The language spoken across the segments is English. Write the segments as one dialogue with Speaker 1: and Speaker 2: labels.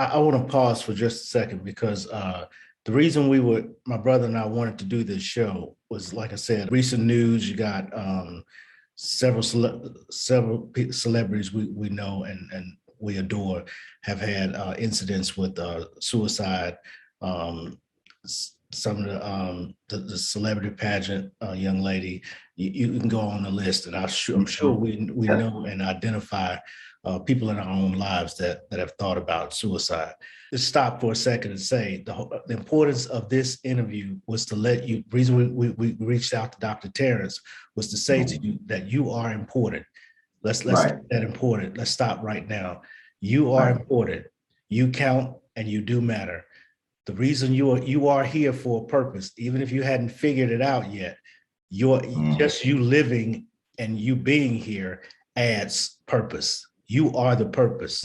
Speaker 1: I want to pause for just a second because the reason my brother and I wanted to do this show was, like I said, recent news. You got several celebrities we know and we adore have had incidents with suicide. Some of the celebrity pageant young lady, you can go on the list, and I'm sure we know and identify people in our own lives that have thought about suicide. Let's stop for a second and say the importance of this interview was to let you. The reason we reached out to Dr. Terrance was to say to you that you are important. Let's
Speaker 2: Right.
Speaker 1: get that important. Let's stop right now. You are important. You count and you do matter. The reason you are here for a purpose, even if you hadn't figured it out yet, just you living and you being here adds purpose. You are the purpose.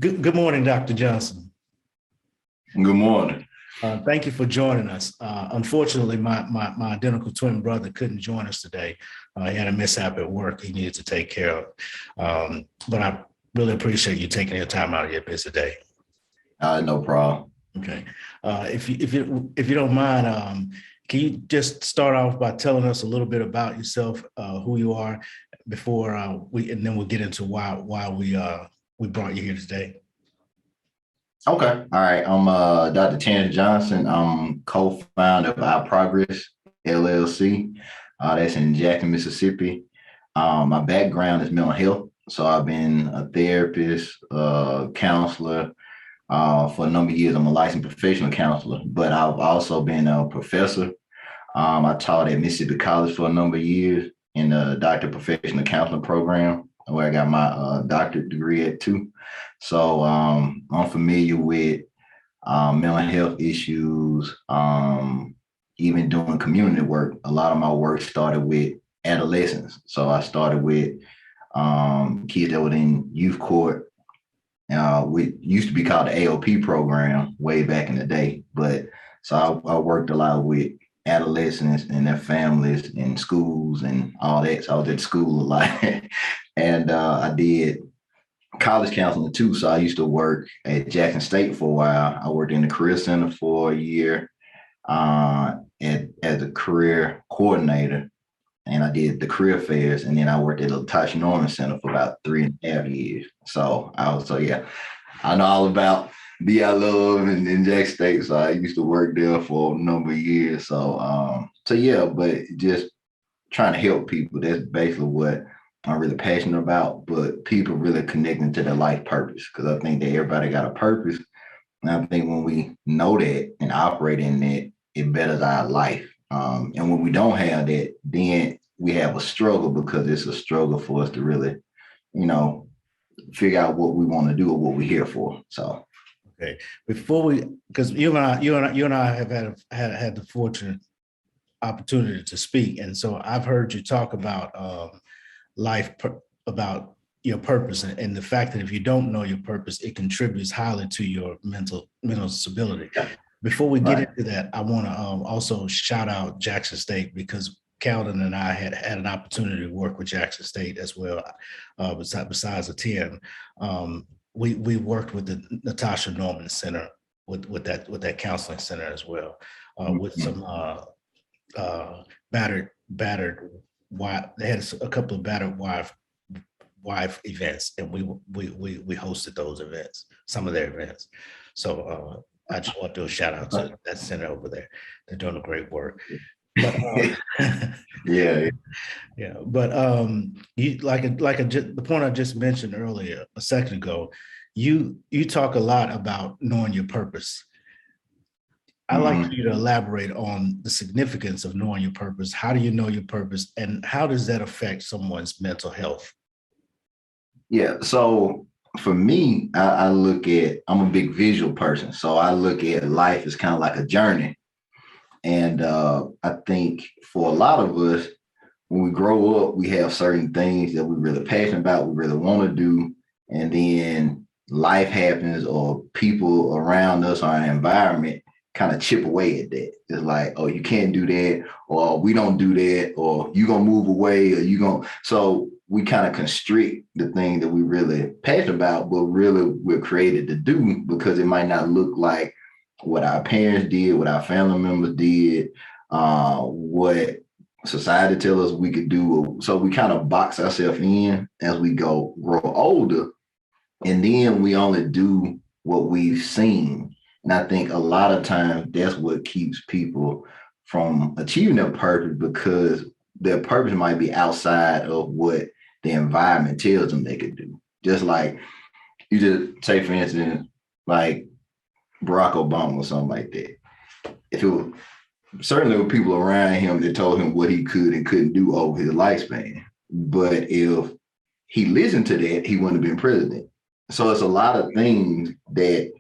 Speaker 1: Good morning, Dr. Johnson.
Speaker 2: Good morning.
Speaker 1: Thank you for joining us. Unfortunately, my identical twin brother couldn't join us today. He had a mishap at work he needed to take care of. But I really appreciate you taking your time out of your busy day.
Speaker 2: No problem.
Speaker 1: Okay. If you don't mind, can you just start off by telling us a little bit about yourself, who you are, before and then we'll get into why we brought you here today.
Speaker 2: Okay. All right. I'm Dr. Terrance Johnson. I'm co-founder of Our Progress LLC. That's in Jackson, Mississippi. My background is mental health. So I've been a therapist, counselor for a number of years. I'm a licensed professional counselor, but I've also been a professor. I taught at Mississippi College for a number of years in the Doctor Professional Counseling program, where I got my doctorate degree at too. So I'm familiar with mental health issues, even doing community work. A lot of my work started with adolescents. So I started with kids that were in youth court, which used to be called the AOP program way back in the day. But so I worked a lot with adolescents and their families in schools and all that. So I was at school a lot. And I did college counseling too. So I used to work at Jackson State for a while. I worked in the Career Center for a year as a career coordinator, and I did the career fairs. And then I worked at the Tasha Norman Center for about 3.5 years. So I know all about BI Love and Jackson State. So I used to work there for a number of years. So but just trying to help people. That's basically what I'm really passionate about, but people really connecting to their life purpose, because I think that everybody got a purpose. And I think when we know that and operate in that, it betters our life. And when we don't have that, then we have a struggle, because it's a struggle for us to really, figure out what we want to do or what we're here for. So,
Speaker 1: okay, because you and I have had the fortunate opportunity to speak, and so I've heard you talk about about your purpose, and the fact that if you don't know your purpose, it contributes highly to your mental stability. Yeah. Before we get into that, I want to also shout out Jackson State, because Calvin and I had an opportunity to work with Jackson State as well. Besides attend, we worked with the Natasha Norman Center with that counseling center as well, with some battered wife. They had a couple of battered wife events, and we hosted those events, some of their events. So I just want to do a shout out to that center over there. They're doing a great work. But,
Speaker 2: yeah.
Speaker 1: But you the point I just mentioned earlier a second ago, you talk a lot about knowing your purpose. I'd like for you to elaborate on the significance of knowing your purpose. How do you know your purpose, and how does that affect someone's mental health?
Speaker 2: Yeah. So for me, I look at, I'm a big visual person. So I look at life as kind of like a journey. And I think for a lot of us, when we grow up, we have certain things that we're really passionate about, we really want to do. And then life happens, or people around us, our environment kind of chip away at that. It's like, oh, you can't do that, or we don't do that, or you gonna move away, or you gonna. So we kind of constrict the thing that we really passionate about, but really we're created to do, because it might not look like what our parents did, what our family members did, what society tell us we could do. So we kind of box ourselves in as we grow older, and then we only do what we've seen. And I think a lot of times that's what keeps people from achieving their purpose, because their purpose might be outside of what the environment tells them they could do. Just like you just say, for instance, like Barack Obama or something like that. If it was certainly with people around him that told him what he could and couldn't do over his lifespan. But if he listened to that, he wouldn't have been president. So it's a lot of things that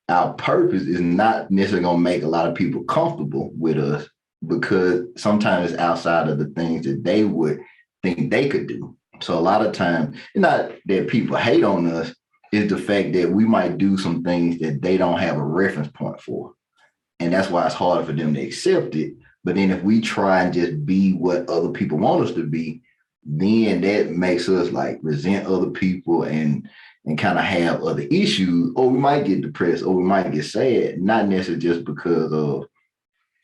Speaker 2: our purpose is not necessarily going to make a lot of people comfortable with us, because sometimes it's outside of the things that they would think they could do. So a lot of times, it's not that people hate on us, it's the fact that we might do some things that they don't have a reference point for. And that's why it's harder for them to accept it. But then if we try and just be what other people want us to be, then that makes us like resent other people and kind of have other issues, or we might get depressed, or we might get sad, not necessarily just because of,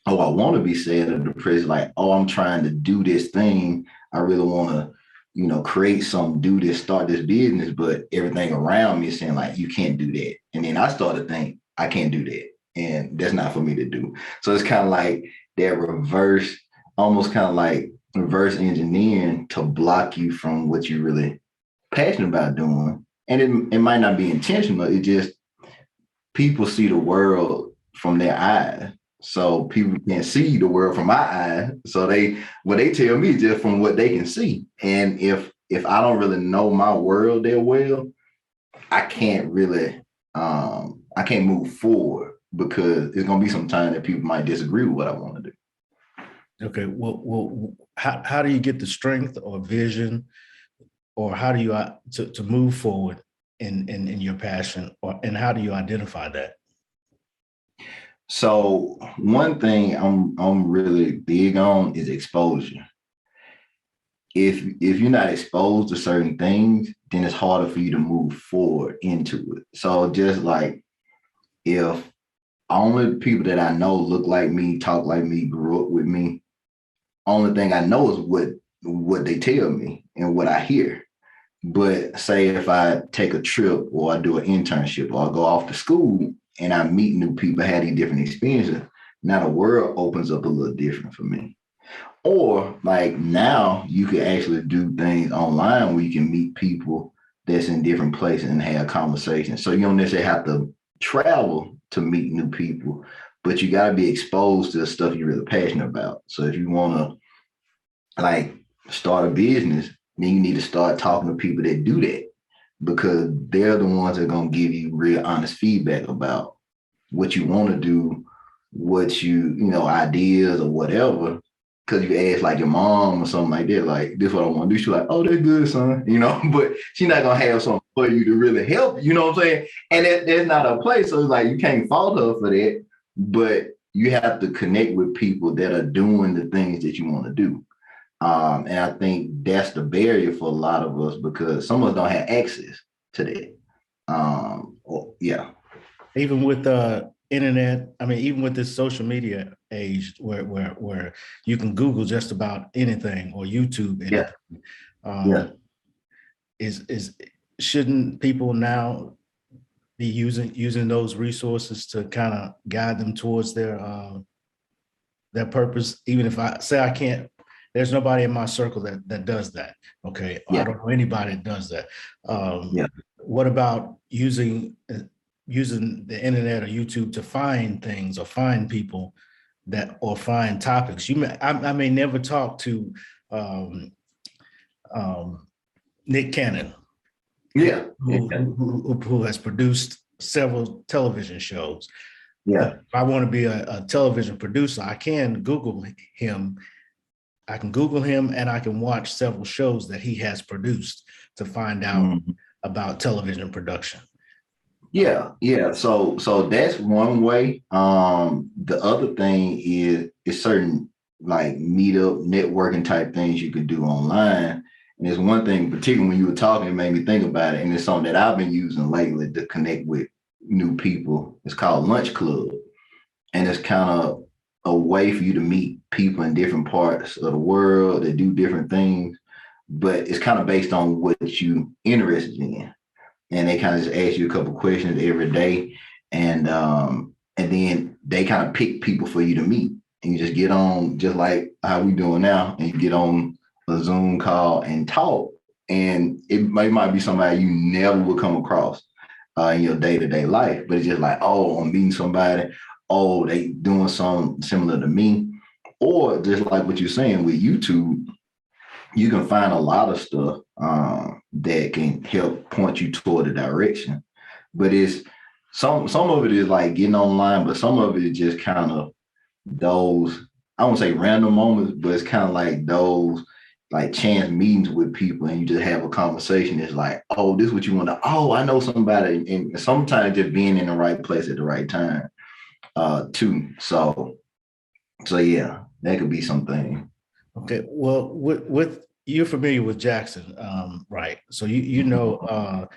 Speaker 2: oh, I want to be sad or depressed, like, oh, I'm trying to do this thing. I really want to, create some, do this, start this business, but everything around me is saying like, you can't do that. And then I start to think, I can't do that. And that's not for me to do. So it's kind of like that reverse, almost kind of like reverse engineering to block you from what you're really passionate about doing. And it might not be intentional. It just, people see the world from their eyes. So people can't see the world from my eyes. So what they tell me is just from what they can see. And if I don't really know my world that well, I can't really, I can't move forward, because there's going to be some time that people might disagree with what I want to do.
Speaker 1: Okay. Well, how do you get the strength or vision, or how do you to move forward in your passion, and how do you identify that?
Speaker 2: So one thing I'm really big on is exposure. If you're not exposed to certain things, then it's harder for you to move forward into it. So just like, if only people that I know look like me, talk like me, grew up with me, only thing I know is what they tell me and what I hear. But say if I take a trip, or I do an internship, or I go off to school and I meet new people, have these different experiences, now the world opens up a little different for me. Or like now you can actually do things online where you can meet people that's in different places and have conversations. So you don't necessarily have to travel to meet new people, but you got to be exposed to the stuff you're really passionate about. So if you want to like start a business, then you need to start talking to people that do that, because they're the ones that are going to give you real honest feedback about what you want to do, what ideas or whatever. Because you ask like your mom or something like that, like, this is what I want to do. She's like, oh, that's good, son. But she's not going to have something for you to really help, you know what I'm saying? And that's not her place. So it's like, you can't fault her for that, but you have to connect with people that are doing the things that you want to do. And I think that's the barrier for a lot of us, because some of us don't have access to that. Yeah.
Speaker 1: Even with internet, I mean, even with this social media age, where you can Google just about anything, or YouTube anything.
Speaker 2: Yeah.
Speaker 1: Is shouldn't people now be using those resources to kind of guide them towards their purpose? Even if I say I can't, there's nobody in my circle that does that. Okay.
Speaker 2: Yeah.
Speaker 1: I don't know anybody that does that.
Speaker 2: Yeah.
Speaker 1: What about using using the internet or YouTube to find things or find people or find topics. I may never talk to um, Nick Cannon,
Speaker 2: Yeah.
Speaker 1: who has produced several television shows.
Speaker 2: Yeah.
Speaker 1: If I want to be a television producer, I can Google him. I can Google him and I can watch several shows that he has produced to find out about television production.
Speaker 2: Yeah. So that's one way. The other thing is certain like meetup networking type things you could do online. And there's one thing, particularly when you were talking, it made me think about it. And it's something that I've been using lately to connect with new people. It's called Lunch Club. And it's kind of a way for you to meet people in different parts of the world that do different things. But it's kind of based on what you interested in. And they kind of just ask you a couple questions every day. And then they kind of pick people for you to meet. And you just get on, just like how we doing now, and you get on a Zoom call and talk. And it might be somebody you never would come across in your day-to-day life, but it's just like, oh, I'm meeting somebody. Oh, they doing something similar to me. Or just like what you're saying with YouTube, you can find a lot of stuff that can help point you toward a direction. But it's some of it is like getting online, but some of it is just kind of those, I won't say random moments, but it's kind of like those like chance meetings with people, and you just have a conversation. It's like, oh, this is what you want to, oh, I know somebody. And sometimes just being in the right place at the right time too. So yeah, that could be something.
Speaker 1: Okay, well, with you're familiar with Jackson, right? So you know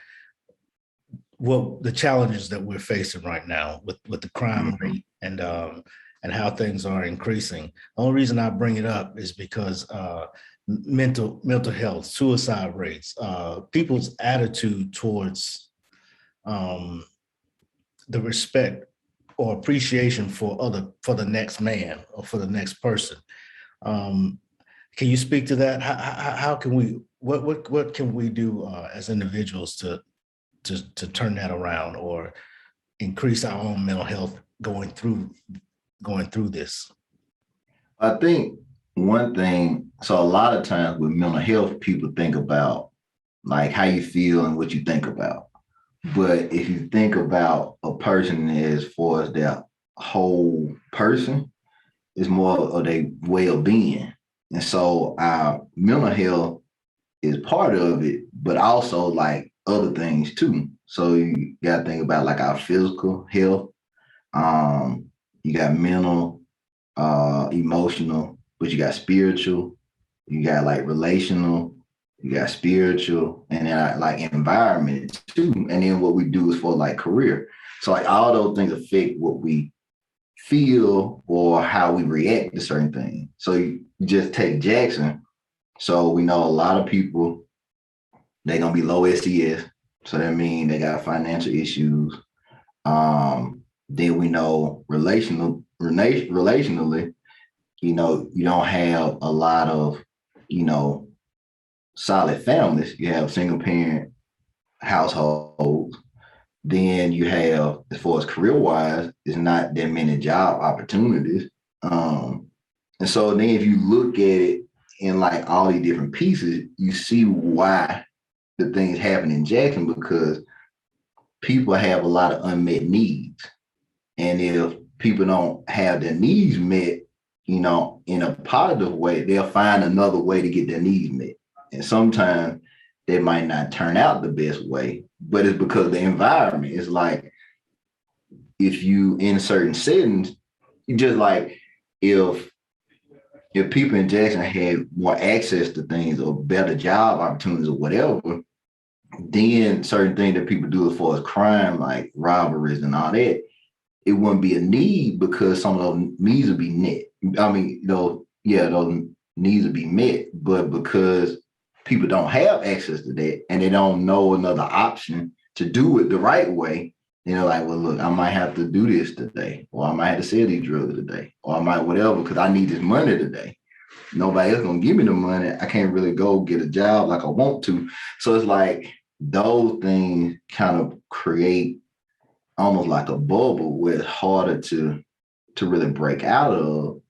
Speaker 1: what the challenges that we're facing right now with the crime rate and how things are increasing. The only reason I bring it up is because mental health, suicide rates, people's attitude towards the respect or appreciation for the next man or for the next person. Can you speak to that? How can we, what can we do as individuals to turn that around or increase our own mental health going through this?
Speaker 2: I think one thing, so a lot of times with mental health, people think about like how you feel and what you think about. But if you think about a person as far as their whole person, it's more of their well-being. And so our mental health is part of it, but also like other things too. So you got to think about like our physical health. You got mental, emotional, but you got spiritual, you got like relational, you got spiritual, and then like environment too. And then what we do is for like career. So like all those things affect what we feel or how we react to certain things. So you just take Jackson. So we know a lot of people, they're gonna be low SES. So that means they got financial issues. Then we know relationally, you know, you don't have a lot of, you know, solid families. You have single parent households. Then you have, as far as career wise, it's not that many job opportunities. And so then if you look at it in like all these different pieces, you see why the things happen in Jackson, because people have a lot of unmet needs. And if people don't have their needs met, you know, in a positive way, they'll find another way to get their needs met. And sometimes they might not turn out the best way, but it's because of the environment. It's like if you in certain settings, just like if people in Jackson had more access to things or better job opportunities or whatever, then certain things that people do as far as crime, like robberies and all that, it wouldn't be a need because some of those needs would be met. I mean, those needs would be met, but because people don't have access to that and they don't know another option to do it the right way, you know, like, well, look, I might have to do this today, or I might have to sell these drugs today, or I might whatever, because I need this money today. Nobody else gonna give me the money. I can't really go get a job like I want to. So it's like those things kind of create almost like a bubble where it's harder to really break out of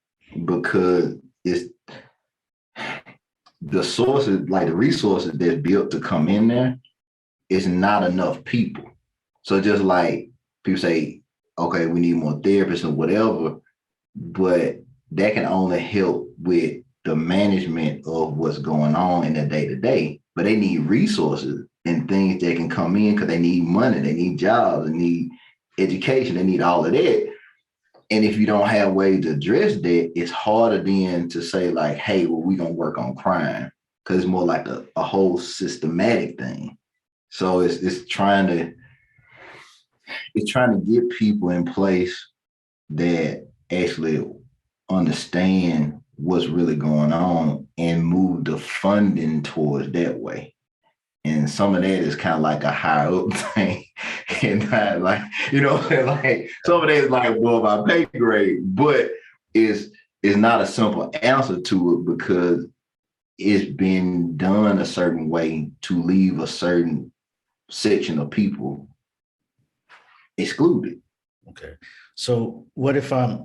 Speaker 2: because it's the sources, like the resources that's built to come in there, is not enough people. So just like people say, okay, we need more therapists or whatever, but that can only help with the management of what's going on in the day to day. But they need resources and things that can come in because they need money, they need jobs, they need education, they need all of that. And if you don't have ways to address that, it's harder then to say like, hey, well, we're gonna work on crime because it's more like a whole systematic thing. So it's trying to get people in place that actually understand what's really going on and move the funding towards that way. And some of that is kind of like a higher up thing. And not like, like some of that is like above my pay grade, but it's not a simple answer to it because it's been done a certain way to leave a certain section of people excluded.
Speaker 1: Okay. So what if I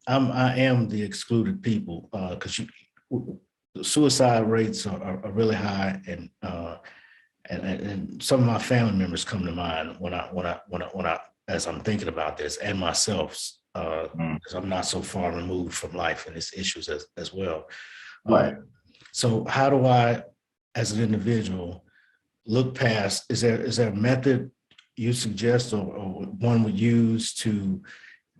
Speaker 1: am the excluded people, because suicide rates are really high, and some of my family members come to mind when I as I'm thinking about this, and myself, because I'm not so far removed from life and its issues as well.
Speaker 2: Right.
Speaker 1: So how do I, as an individual, look past? Is there a method you suggest, or one would use to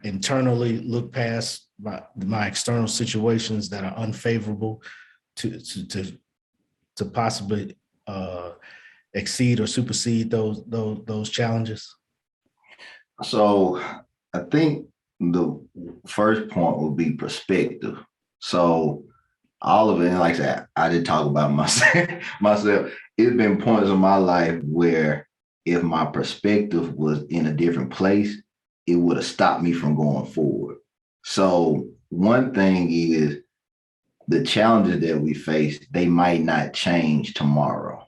Speaker 1: internally look past my external situations that are unfavorable to possibly exceed or supersede those challenges?
Speaker 2: So I think the first point would be perspective. So all of it, and like I said, I did talk about myself. It's been points in my life where if my perspective was in a different place, it would have stopped me from going forward. So one thing is the challenges that we face, they might not change tomorrow.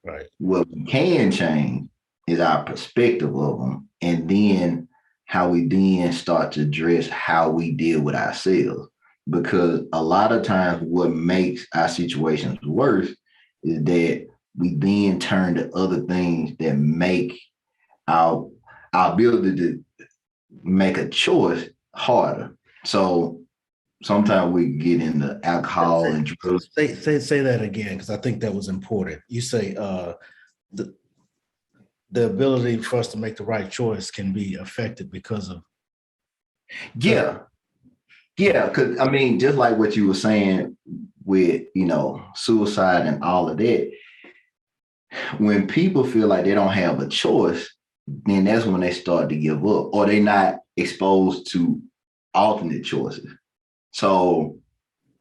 Speaker 1: Right.
Speaker 2: What we can change is our perspective of them, and then how we then start to address how we deal with ourselves. Because a lot of times, what makes our situations worse is that we then turn to other things that make our ability to make a choice harder. So sometimes we get into alcohol and drugs.
Speaker 1: Say that again, because I think that was important. You say the ability for us to make the right choice can be affected because of.
Speaker 2: Yeah. Yeah, because I mean, just like what you were saying with, suicide and all of that, when people feel like they don't have a choice, then that's when they start to give up or they're not exposed to alternate choices. So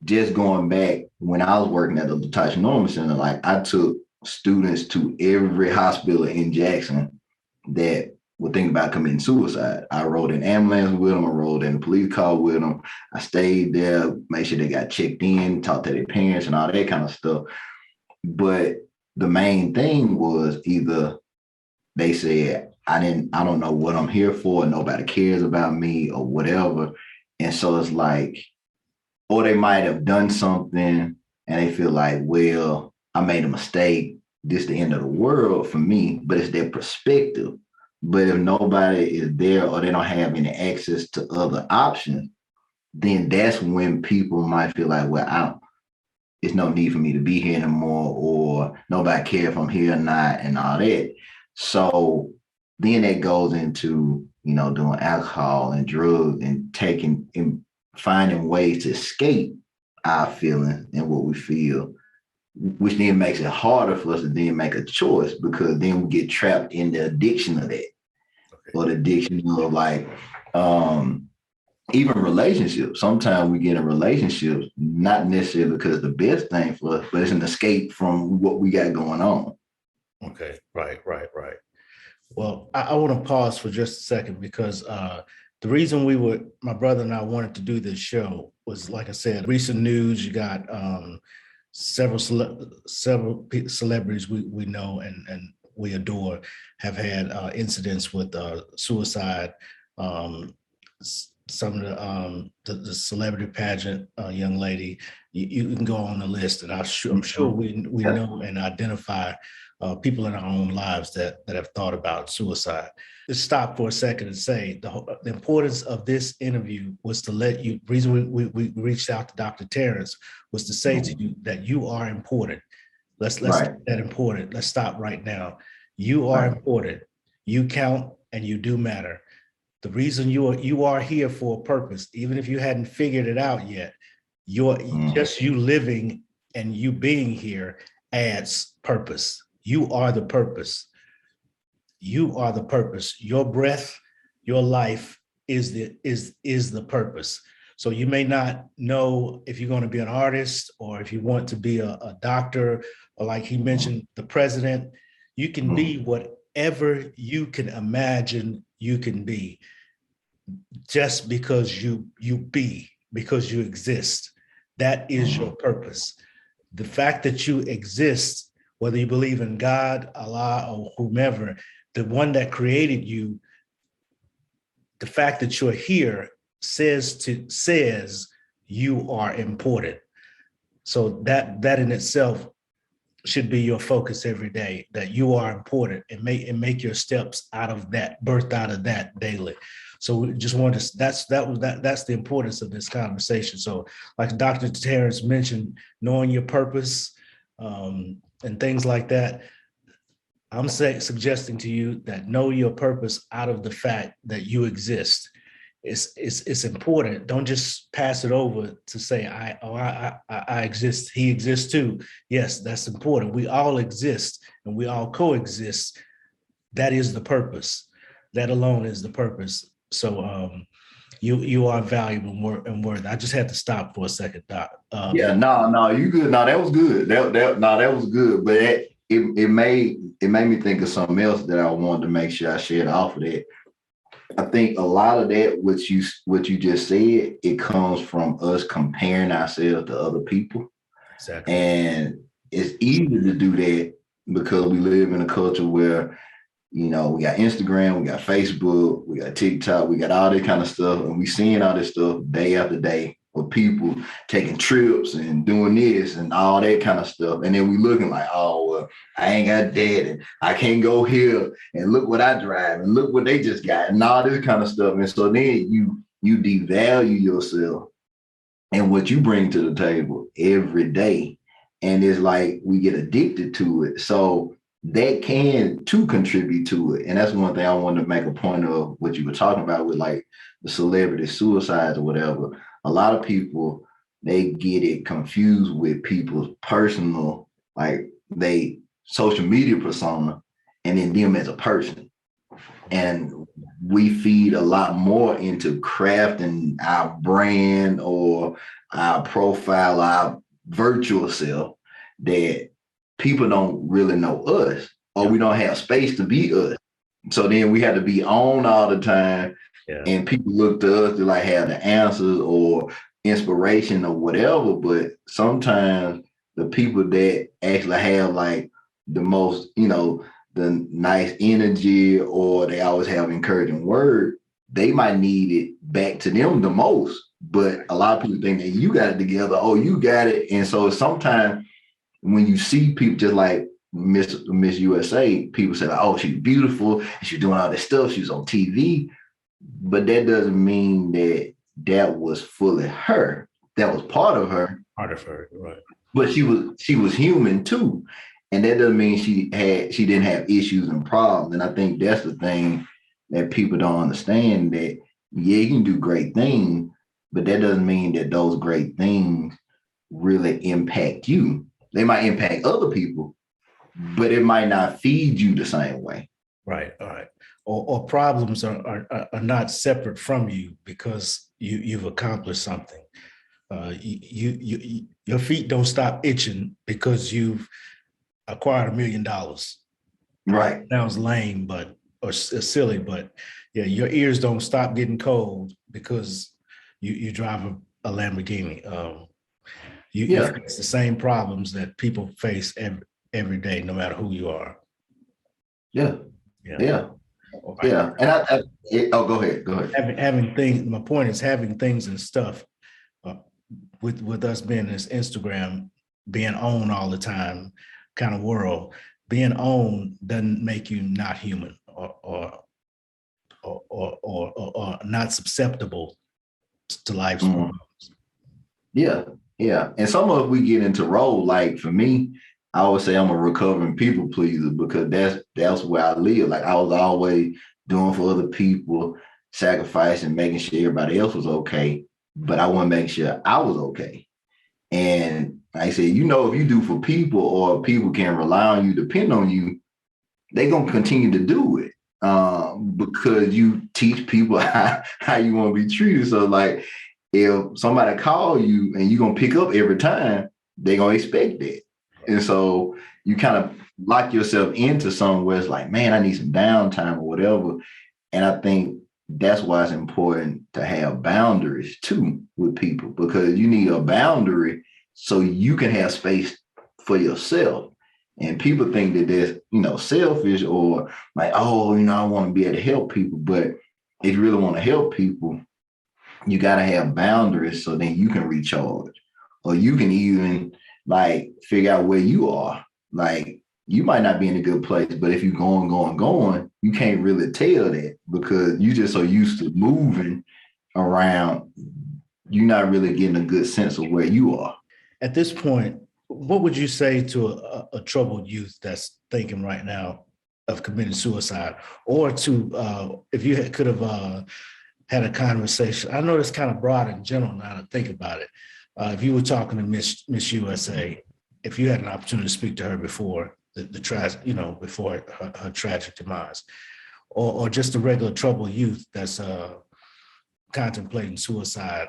Speaker 2: just going back when I was working at the Latasha Norman Center, like I took students to every hospital in Jackson that would think about committing suicide. I rode in ambulance with them. I rode in a police car with them. I stayed there, made sure they got checked in, talked to their parents and all that kind of stuff. But the main thing was either they said, I don't know what I'm here for. Nobody cares about me or whatever. And so it's like, or they might have done something and they feel like, well, I made a mistake. This is the end of the world for me, but it's their perspective. But if nobody is there or they don't have any access to other options, then that's when people might feel like, well, it's no need for me to be here anymore, or nobody care if I'm here or not, and all that. So then that goes into, doing alcohol and drugs and taking and finding ways to escape our feelings and what we feel, which then makes it harder for us to then make a choice because then we get trapped in the addiction of that. Okay. Or the addiction of like, even relationships. Sometimes we get in relationships, not necessarily because it's the best thing for us, but it's an escape from what we got going on.
Speaker 1: Okay, right. Well, I want to pause for just a second because the reason my brother and I wanted to do this show was, like I said, recent news. You got several celebrities we know and we adore have had incidents with suicide. Some of the celebrity pageant young lady, you can go on the list, and I'm sure we know and identify people in our own lives that have thought about suicide. Let's stop for a second and say the importance of this interview was to let you. Reason we reached out to Dr. Terrance was to say to you that you are important. Let's
Speaker 2: Right.
Speaker 1: get that important. Let's stop right now. You are important. You count, and you do matter. The reason you are here for a purpose, even if you hadn't figured it out yet, just you living and you being here adds purpose. You are the purpose. You are the purpose. Your breath, your life is the purpose. So you may not know if you're going to be an artist or if you want to be a doctor, or like he mentioned, the president. You can be whatever you can imagine you can be, just because you exist. That is your purpose. The fact that you exist, whether you believe in God, Allah, or whomever, the one that created you, the fact that you're here says you are important. So that in itself should be your focus every day, that you are important, and make your steps out of that, birth out of that daily. So we just wanted to, that's the importance of this conversation. So like Dr. Terrance mentioned, knowing your purpose and things like that, I'm suggesting to you that know your purpose out of the fact that you exist. It's important. Don't just pass it over to say I exist. He exists too. Yes, that's important. We all exist and we all coexist. That is the purpose. That alone is the purpose. So you are valuable and worth. I just had to stop for a second, Doc.
Speaker 2: No, you good. No, that was good. That was good. But it made me think of something else that I wanted to make sure I shared off of that. I think a lot of that, what you just said, it comes from us comparing ourselves to other people.
Speaker 1: Exactly.
Speaker 2: And it's easy to do that because we live in a culture where, we got Instagram, we got Facebook, we got TikTok, we got all that kind of stuff. And we seeing all this stuff day after day with people taking trips and doing this and all that kind of stuff. And then we looking like, oh, well, I ain't got that and I can't go here and look what I drive and look what they just got and all this kind of stuff. And so then you devalue yourself and what you bring to the table every day. And it's like we get addicted to it. So that can too contribute to it. And that's one thing I wanted to make a point of what you were talking about with like the celebrity suicides or whatever. A lot of people, they get it confused with people's personal, like they social media persona and then them as a person. And we feed a lot more into crafting our brand or our profile, our virtual self, that people don't really know us, or we don't have space to be us. So then we have to be on all the time. Yeah. And people look to us to like have the answers or inspiration or whatever. But sometimes the people that actually have like the most, the nice energy, or they always have encouraging word, they might need it back to them the most. But a lot of people think that you got it together. Oh, you got it. And so sometimes when you see people just like Miss USA, people say, oh, she's beautiful and she's doing all this stuff. She's on TV. But that doesn't mean that was fully her. That was part of her.
Speaker 1: Part of her, right.
Speaker 2: But she was human too. And that doesn't mean she didn't have issues and problems. And I think that's the thing that people don't understand, that yeah, you can do great things, but that doesn't mean that those great things really impact you. They might impact other people, but it might not feed you the same way.
Speaker 1: Right. All right. Or problems are not separate from you because you've accomplished something. Your feet don't stop itching because you've acquired $1 million.
Speaker 2: Right.
Speaker 1: That was lame, or silly, but yeah, your ears don't stop getting cold because you drive a Lamborghini. You face the same problems that people face every day, no matter who you are.
Speaker 2: Yeah.
Speaker 1: Yeah.
Speaker 2: Yeah.
Speaker 1: Or
Speaker 2: Yeah. And go ahead. Go ahead.
Speaker 1: having things. My point is having things and stuff uh, with us being this Instagram being on all the time kind of world. Being on doesn't make you not human or not susceptible to life's
Speaker 2: Mhm.
Speaker 1: problems.
Speaker 2: Yeah. Yeah. And some of it we get into role. Like for me, I would say I'm a recovering people pleaser because that's where I live. Like I was always doing for other people, sacrificing, making sure everybody else was okay. But I want to make sure I was okay. And like I said, if you do for people or people can rely on you, depend on you, they're going to continue to do it because you teach people how you want to be treated. So like if somebody call you and you're going to pick up every time, they're going to expect that. And so you kind of lock yourself into something where it's like, man, I need some downtime or whatever. And I think that's why it's important to have boundaries too with people because you need a boundary so you can have space for yourself. And people think that that's, selfish or like, oh, I want to be able to help people. But if you really want to help people, you got to have boundaries so then you can recharge or you can even like figure out where you are. Like you might not be in a good place, but if you're going, you can't really tell that because you just so used to moving around, you're not really getting a good sense of where you are.
Speaker 1: At this point, what would you say to a troubled youth that's thinking right now of committing suicide, or to if you could have had a conversation? I know it's kind of broad in general now to think about it. If you were talking to Miss USA, if you had an opportunity to speak to her before before her tragic demise, or just a regular troubled youth that's contemplating suicide.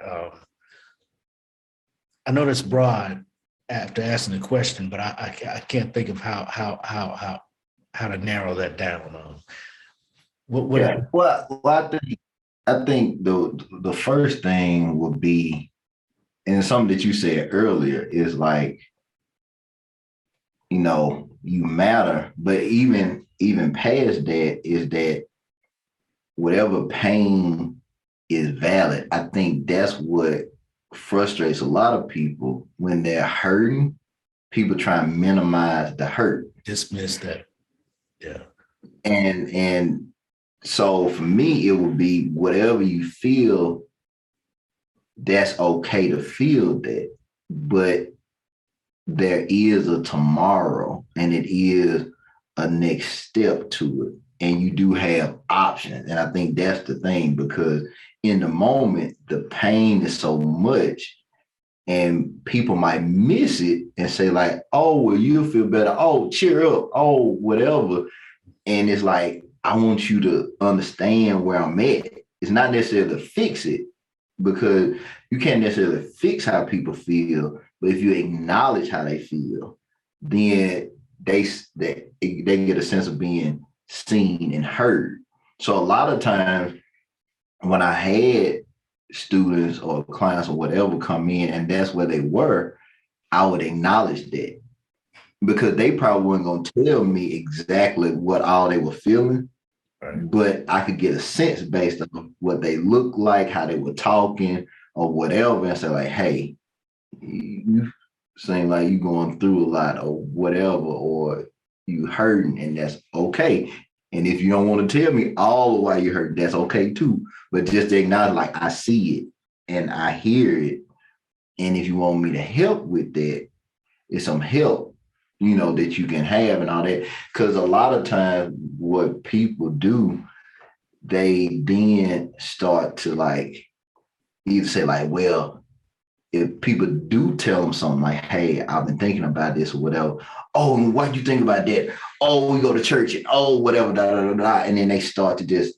Speaker 1: I know that's broad after asking the question, but I can't think of how to narrow that down. What
Speaker 2: Yeah. Well, I think the first thing would be, and something that you said earlier is like, you matter, but even past that is that whatever pain is valid. I think that's what frustrates a lot of people when they're hurting. People try and minimize the hurt.
Speaker 1: dismiss that? Yeah.
Speaker 2: And so for me, it would be whatever you feel, that's okay to feel that. But there is a tomorrow and it is a next step to it. And you do have options. And I think that's the thing because in the moment, the pain is so much and people might miss it and say like, oh, well, you'll feel better. Oh, cheer up. Oh, whatever. And it's like, I want you to understand where I'm at. It's not necessarily to fix it because you can't necessarily fix how people feel. But if you acknowledge how they feel, then they get a sense of being seen and heard. So a lot of times when I had students or clients or whatever come in and that's where they were, I would acknowledge that because they probably weren't going to tell me exactly what all they were feeling,
Speaker 1: Right.
Speaker 2: but I could get a sense based on what they looked like, how they were talking or whatever, and say like, hey, you seem like you going through a lot or whatever, or you hurting, and that's okay. And if you don't want to tell me all why you hurt, that's okay too. But just to acknowledge, like, I see it and I hear it. And if you want me to help with that, it's some help, that you can have and all that. Because a lot of times what people do, they then start to like either say like, well, if people do tell them something like, hey, I've been thinking about this or whatever. Oh, and what do you think about that? Oh, we go to church and oh, whatever, da, da, da, da. And then they start to just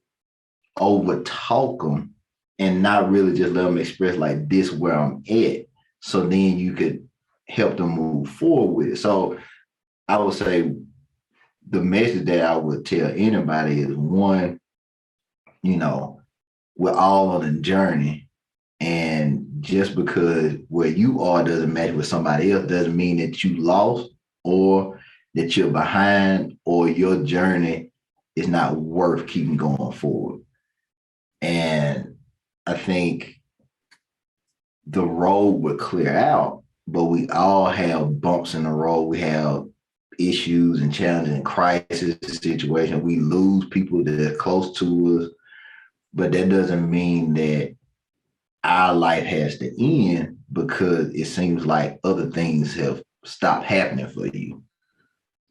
Speaker 2: over talk them and not really just let them express like this where I'm at. So then you could help them move forward with it. So I would say the message that I would tell anybody is one, we're all on a journey. And just because where you are doesn't match with somebody else doesn't mean that you lost or that you're behind or your journey it's not worth keeping going forward. And I think the road would clear out, but we all have bumps in the road. We have issues and challenges and crisis situations. We lose people that are close to us, but that doesn't mean that our life has to end because it seems like other things have stopped happening for you.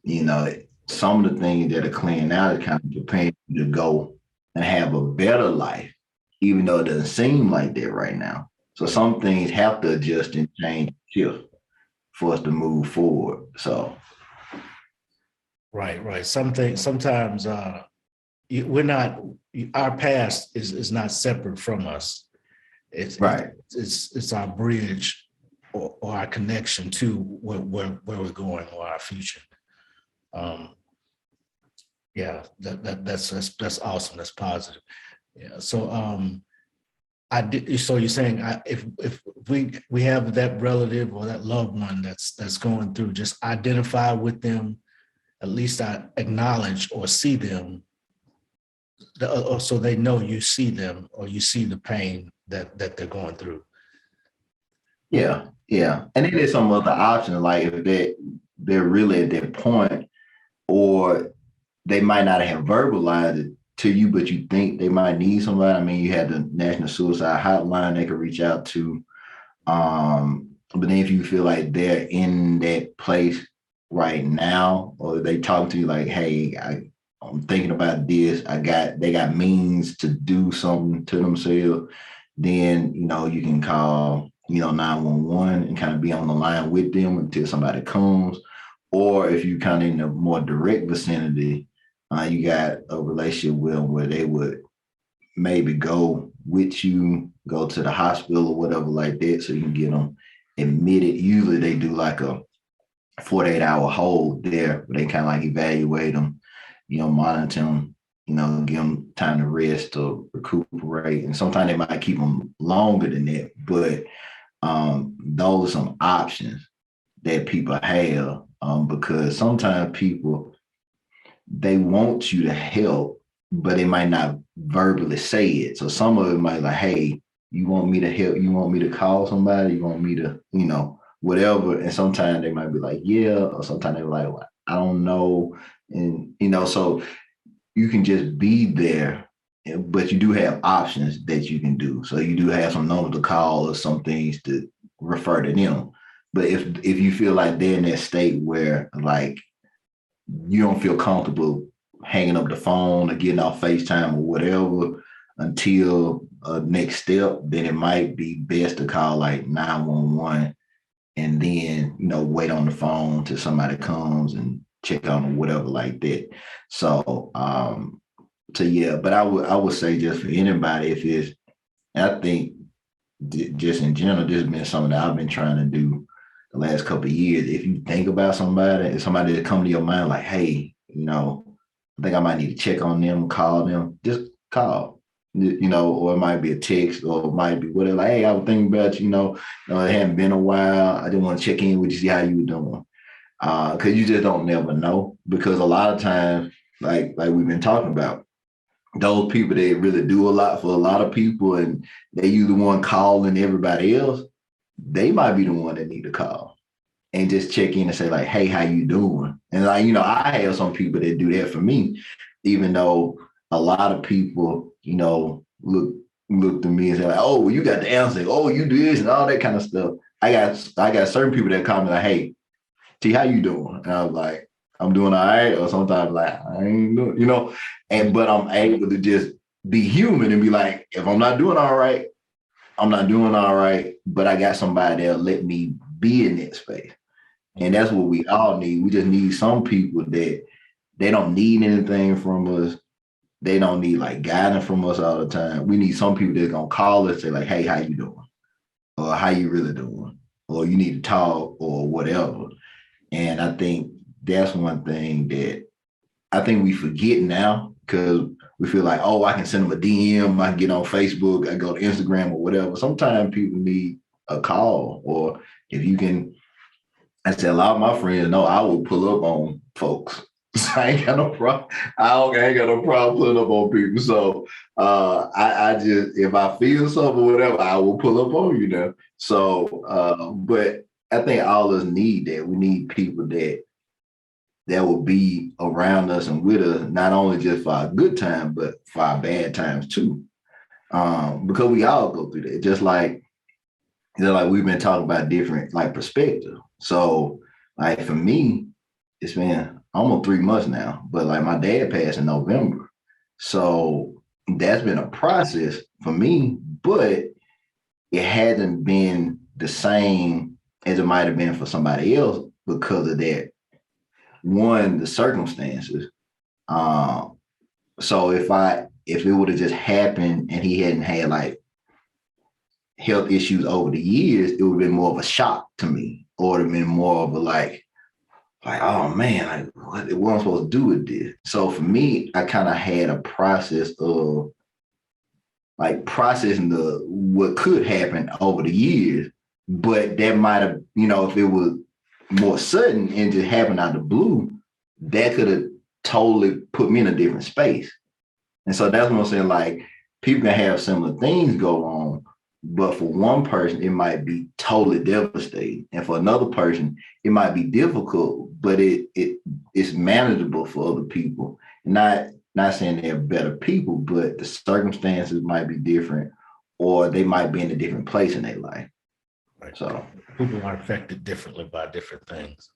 Speaker 2: You know, some of the things that are clearing out is kind of preparing you to go and have a better life, even though it doesn't seem like that right now. So some things have to adjust and change, shift for us to move forward. So
Speaker 1: Right. Sometimes we're not. Our past is not separate from us.
Speaker 2: right.
Speaker 1: It's our bridge or our connection to where we're going or our future. Yeah, that's awesome. That's positive. Yeah. So I did. So you're saying if we have that relative or that loved one that's going through, just identify with them. At least I acknowledge or see them, or so they know you see them or you see the pain that they're going through.
Speaker 2: Yeah, yeah. And then there's some other options, like if they're really at that point, or they might not have verbalized it to you, but you think they might need somebody. I mean, you have the National Suicide Hotline they could reach out to. But then if you feel like they're in that place right now, or they talk to you like, hey, I'm thinking about this, they got means to do something to themselves, then you can call 911 and kind of be on the line with them until somebody comes. Or if you kind of in a more direct vicinity, you got a relationship with them where they would maybe go with you, go to the hospital or whatever like that, so you can get them admitted. Usually they do like a 48-hour hold there where they kind of like evaluate them, monitor them, give them time to rest or recuperate. And sometimes they might keep them longer than that, but those are some options that people have, because sometimes people, they want you to help, but they might not verbally say it. So some of it might like, hey, you want me to help? You want me to call somebody? You want me to, whatever. And sometimes they might be like, yeah, or sometimes they're like, well, I don't know. And, so you can just be there, but you do have options that you can do. So you do have some numbers to call or some things to refer to them. But if you feel like they're in that state where like you don't feel comfortable hanging up the phone or getting off FaceTime or whatever until next step, then it might be best to call like 911 and then, wait on the phone till somebody comes and check on them, whatever like that. So, yeah, but I would say just for anybody, if it's, I think just in general, this has been something that I've been trying to do the last couple of years. If you think about somebody, if somebody that come to your mind like, hey, I think I might need to check on them, call them, just call, or it might be a text, or it might be whatever. Like, hey, I was thinking about you, it hadn't been a while. I didn't want to check in with you, see how you were doing. Because you just don't never know. Because a lot of times, like we've been talking about, those people that really do a lot for a lot of people, and they you the one calling everybody else, they might be the one that need to call and just check in and say like, hey, how you doing? And like, I have some people that do that for me, even though a lot of people, look to me and say like, oh, well, you got the answer. Oh, you do this and all that kind of stuff. I got certain people that call me like, hey, T, how you doing? And I was like, I'm doing all right. Or sometimes like, I ain't doing, but I'm able to just be human and be like, if I'm not doing all right, I'm not doing all right, but I got somebody that'll let me be in that space. And that's what we all need. We just need some people that they don't need anything from us. They don't need like guidance from us all the time. We need some people that's gonna call us and say like, hey, how you doing? Or how you really doing? Or you need to talk or whatever. And I think that's one thing that I think we forget now because we feel like, oh, I can send them a DM, I can get on Facebook, I go to Instagram or whatever. Sometimes people need a call, or if you can, I said a lot of my friends know I will pull up on folks. I ain't got no problem. I ain't got no problem pulling up on people. So I just, if I feel something or whatever, I will pull up on you now. So but I think all of us need that. We need people that will be around us and with us, not only just for our good time, but for our bad times too. Because we all go through that. Just like, like we've been talking about different like perspective. So like for me, it's been almost 3 months now, but like my dad passed in November. So that's been a process for me, but it hasn't been the same as it might have been for somebody else because of that. One, the circumstances. So if it would have just happened and he hadn't had like health issues over the years, it would have been more of a shock to me, or it would have been more of a like, oh man, like what am I supposed to do with this? So for me, I kind of had a process of like processing what could happen over the years, but that might have, if it was more sudden and just happened out of the blue, that could have totally put me in a different space. And so that's what I'm saying. Like people can have similar things go on, but for one person, it might be totally devastating. And for another person, it might be difficult, but it's manageable for other people. Not saying they're better people, but the circumstances might be different, or they might be in a different place in their life.
Speaker 1: Right.
Speaker 2: So
Speaker 1: people are affected differently by different things.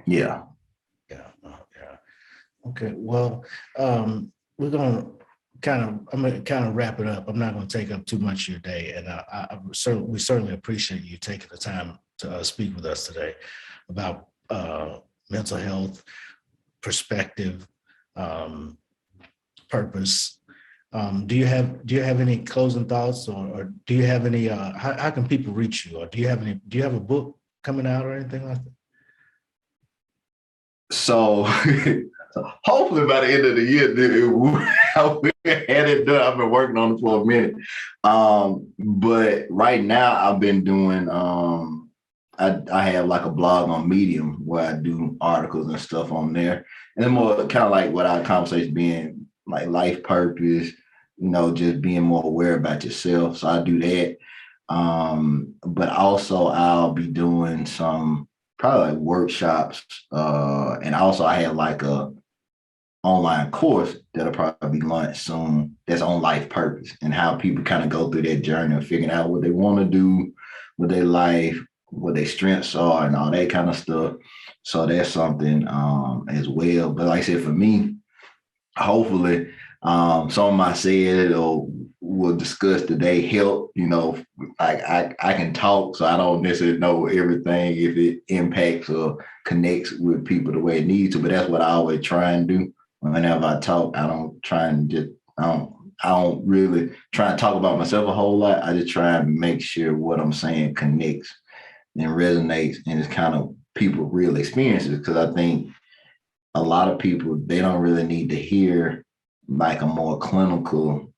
Speaker 2: Yeah.
Speaker 1: Yeah. Okay. Well, we're gonna I'm gonna kind of wrap it up. I'm not going to take up too much of your day, and we certainly appreciate you taking the time to speak with us today about mental health, perspective, purpose. Do you have any closing thoughts, or do you have any? How can people reach you, or do you have a book coming out or anything like that?
Speaker 2: So hopefully by the end of the year, I will had it done. I've been working on it for a minute. But right now I've been doing, I have like a blog on Medium where I do articles and stuff on there. And more kind of like what our conversation being like life purpose, just being more aware about yourself. So I do that. But also I'll be doing some probably like workshops. And also I have like a online course that'll probably be launched soon that's on life purpose and how people kind of go through that journey of figuring out what they want to do with their life, what their strengths are and all that kind of stuff. So that's something as well. But like I said, for me, hopefully some of my said or we'll discuss today help, like I can talk, so I don't necessarily know everything if it impacts or connects with people the way it needs to, but that's what I always try and do. Whenever I talk, I don't try and I don't really try and talk about myself a whole lot. I just try and make sure what I'm saying connects and resonates and it's kind of people real experiences, because I think a lot of people, they don't really need to hear like a more clinical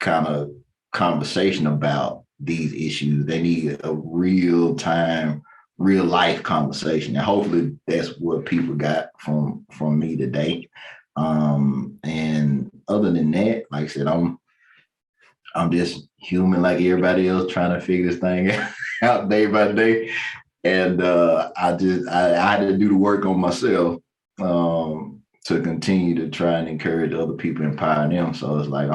Speaker 2: kind of conversation about these issues. They need a real time, real life conversation. And hopefully that's what people got from me today. And other than that, like I said, I'm just human like everybody else trying to figure this thing out day by day. And I had to do the work on myself to continue to try and encourage other people, empower them. So it's like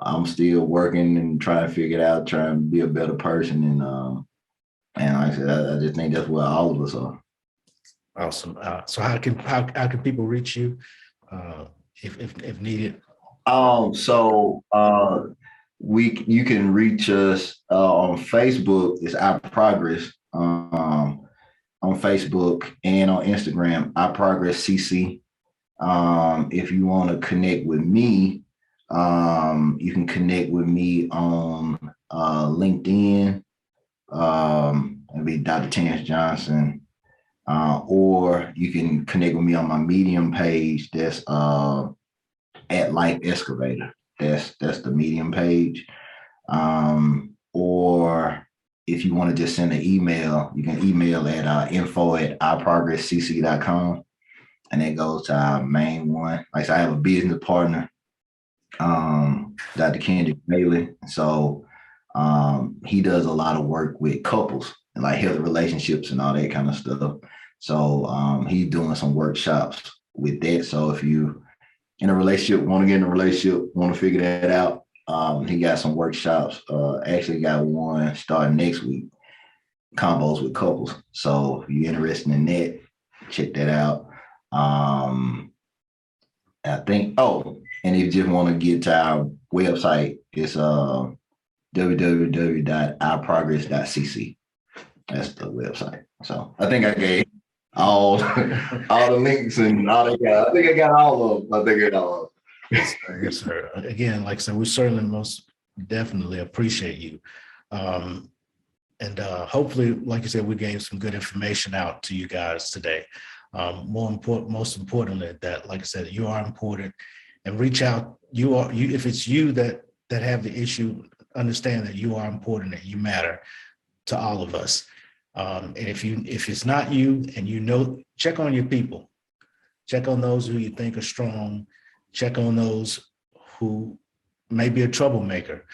Speaker 2: I'm still working and trying to figure it out, trying to be a better person. And like I said, I just think that's where all of us are.
Speaker 1: Awesome. So how can people reach you if needed?
Speaker 2: So you can reach us on Facebook. It's Our Progress on Facebook and on Instagram, Our Progress CC. If you want to connect with me, you can connect with me on LinkedIn. It'll be Dr. Terrance Johnson. Or you can connect with me on my Medium page. That's at Life Excavator. That's the Medium page. Or if you want to just send an email, you can email at info@ourprogresscc.com, and it goes to our main one. Like I said, I have a business partner, Dr. Kendrick Bailey. So he does a lot of work with couples and like healthy relationships and all that kind of stuff. So he's doing some workshops with that. So if you in a relationship, want to get in a relationship, want to figure that out, he got some workshops. Actually got one starting next week, combos with couples. So if you're interested in that, check that out. I think, and if you just want to get to our website, it's www.ourprogress.cc. That's the website. So I think I gave all the links and all that. I think I got all of them.
Speaker 1: Yes, sir. Yes, sir. Again, like I said, we certainly most definitely appreciate you. And hopefully, like you said, we gave some good information out to you guys today. Most importantly, that, like I said, you are important, and reach out. If it's you that have the issue, understand that you are important and you matter to all of us. And if it's not you, and check on your people, check on those who you think are strong, check on those who may be a troublemaker,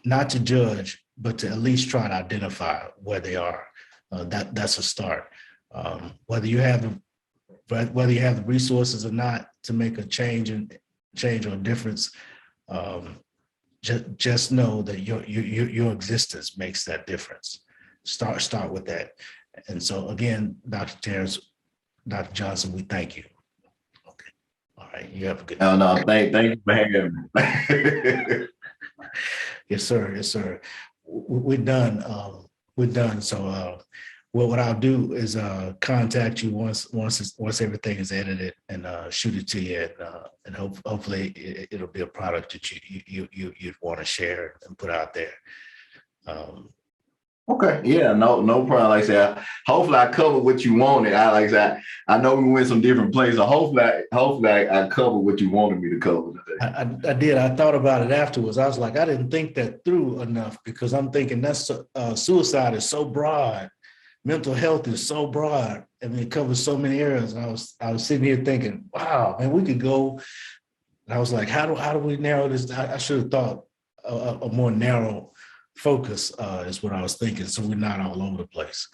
Speaker 1: not to judge, but to at least try to identify where they are. That's a start. Whether you have the resources or not to make a change or difference, just know that your existence makes that difference. Start with that. And so again, Dr. Terrance, Dr. Johnson, we thank you. Okay. All right. You have a good day.
Speaker 2: No, thank you for having me.
Speaker 1: Yes, sir. Yes, sir. We're done. We're done. So what I'll do is contact you once everything is edited and shoot it to you, and hopefully it'll be a product that you'd want to share and put out there.
Speaker 2: Okay, yeah, no problem. Like I said, hopefully I covered what you wanted. I know we went some different places. So hopefully I covered what you wanted me to cover today.
Speaker 1: I did. I thought about it afterwards. I was like, I didn't think that through enough, because I'm thinking that's suicide is so broad. Mental health is so broad. I mean, it covers so many areas. And I was sitting here thinking, wow, man, we could go. And I was like, how do we narrow this? I should have thought a more narrow focus is what I was thinking, so we're not all over the place.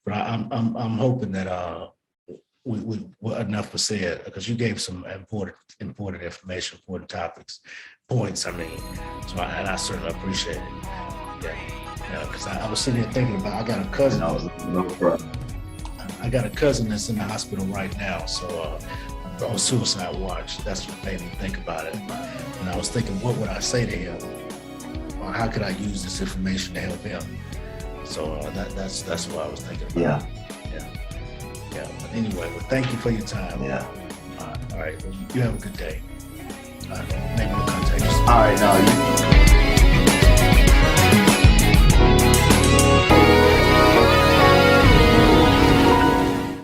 Speaker 1: But I'm hoping that we enough was said, because you gave some important information, important points. I mean, so I certainly appreciate it. Yeah, because I was sitting here thinking about, I got a cousin.
Speaker 2: No problem.
Speaker 1: I got a cousin that's in the hospital right now, so on suicide watch. That's what made me think about it. And I was thinking, what would I say to him? Or how could I use this information to help him? So that's what I was thinking about. Yeah. But anyway, well, thank you for your time.
Speaker 2: Yeah.
Speaker 1: All right. Well, you have a good day. Maybe we'll contact you soon.
Speaker 2: All right. Now you